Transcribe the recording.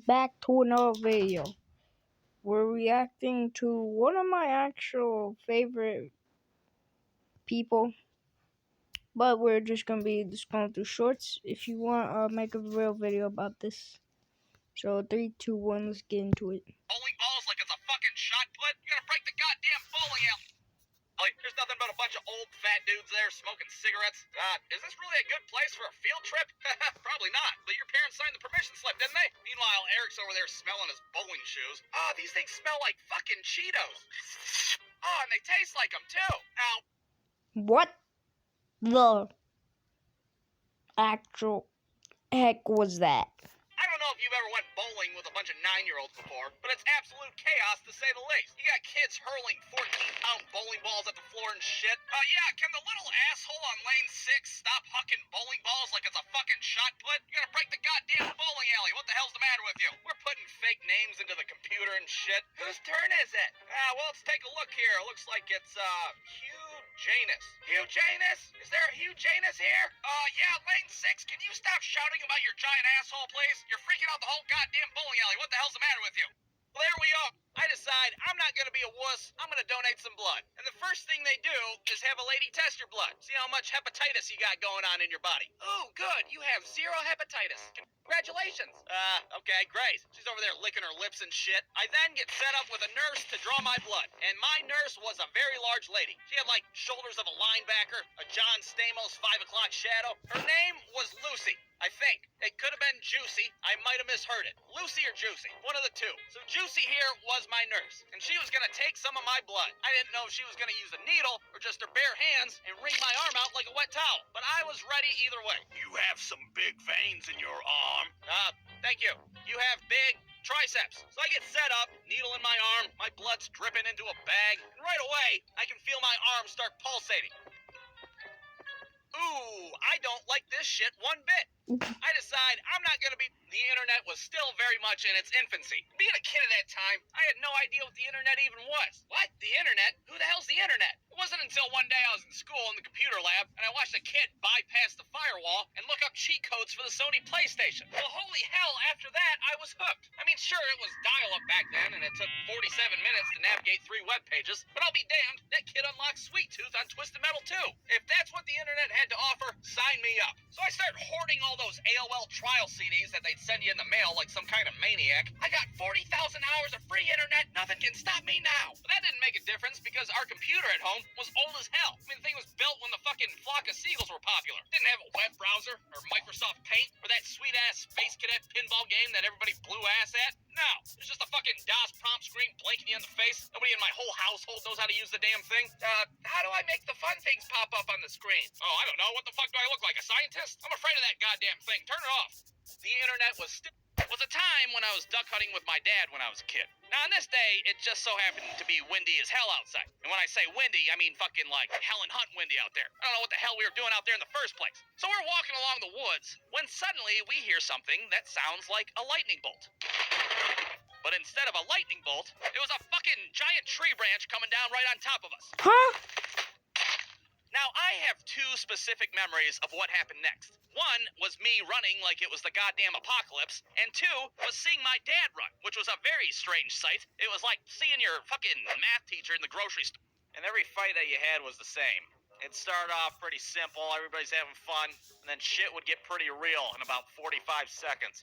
back to another video. We're reacting to one of my actual favorite people, but we're just gonna be going through shorts. If you want, I'll make a real video about this. So 3, 2, 1, let's get into it. Bowling balls like it's a fucking shot put? You're gonna break the goddamn bowling alley. Like, there's nothing but a bunch of old fat dudes there smoking cigarettes. Is this really a good place for a field trip? Probably not, but your parents signed the permission slip, didn't they? Meanwhile, Eric's over there smelling his bowling shoes. Oh, these things smell like fucking Cheetos. Oh, and they taste like them, too. Now, What the actual heck was that? I don't know if you've ever went bowling with a bunch of 9-year-olds before, but it's absolute chaos to say the least. You got kids hurling 14-pound bowling balls at the floor and shit. Yeah, can the little asshole on lane 6 stop hucking bowling balls like it's a fucking shot put? You're gonna break the goddamn bowling alley. What the hell's the matter with you? We're putting fake names into the computer and shit. Whose turn is it? Well, let's take a look here. It looks like it's, Hugh Janus. Hugh Janus? Is there a Hugh Janus here? Yeah, lane 6. Can you stop shouting about your giant asshole, please? You're freaking out the whole goddamn bowling alley. What the hell's the matter with you? Well, there we are. I decide I'm not gonna be a wuss. I'm gonna donate some blood. And the first thing they do is have a lady test your blood. See how much hepatitis you got going on in your body. Oh, good. You have 0 hepatitis. Congratulations. Okay, great. She's over there licking her lips and shit. I then get set up with a nurse to draw my blood. And my nurse was a very large lady. She had like shoulders of a linebacker, a John Stamos 5 o'clock shadow. Her name was Lucy. I think. It could have been Juicy. I might have misheard it. Lucy or Juicy. One of the two. So Juicy here was my nurse. And she was going to take some of my blood. I didn't know if she was going to use a needle or just her bare hands and wring my arm out like a wet towel. But I was ready either way. You have some big veins in your arm. Thank you. You have big triceps. So I get set up, needle in my arm, my blood's dripping into a bag, and right away, I can feel my arm start pulsating. Ooh, I don't like this shit one bit. I decide I'm not gonna be... The internet was still very much in its infancy. Being a kid at that time, I had no idea what the internet even was. What? The internet? Who the hell's the internet? It wasn't until one day I was in school in the computer lab, and I watched a kid bypass the firewall and look up cheat codes for the Sony PlayStation. Well, holy hell, after that, I was hooked. I mean, sure, it was dial-up back then, and it took 47 minutes to navigate 3 web pages, but I'll be damned, that kid unlocked Sweet Tooth on Twisted Metal 2. If that's what the internet had to offer, sign me up. So I started hoarding all those AOL trial CDs that they'd send you in the mail like some kind of maniac. I got 40,000 hours of free internet. Nothing can stop me now. But that didn't make a difference because our computer at home was old as hell. I mean, the thing was built when the fucking Flock of Seagulls were popular. Didn't have a web browser or Microsoft Paint or that sweet-ass Space Cadet pinball game that everybody blew ass at. No, it's just a fucking DOS prompt screen blinking you in the face. Nobody in my whole household knows how to use the damn thing. How do I make the fun things pop up on the screen? Oh, I don't know. What the fuck do I look like, a scientist? I'm afraid of that goddamn thing. Turn it off. The internet was a time when I was duck hunting with my dad when I was a kid. Now, on this day, it just so happened to be windy as hell outside. And when I say windy, I mean fucking like Helen Hunt windy out there. I don't know what the hell we were doing out there in the first place. So we're walking along the woods when suddenly we hear something that sounds like a lightning bolt. But instead of a lightning bolt, it was a fucking giant tree branch coming down right on top of us. Huh? Now, I have 2 specific memories of what happened next. One was me running like it was the goddamn apocalypse, and 2 was seeing my dad run, which was a very strange sight. It was like seeing your fucking math teacher in the grocery store. And every fight that you had was the same. It started off pretty simple, everybody's having fun, and then shit would get pretty real in about 45 seconds.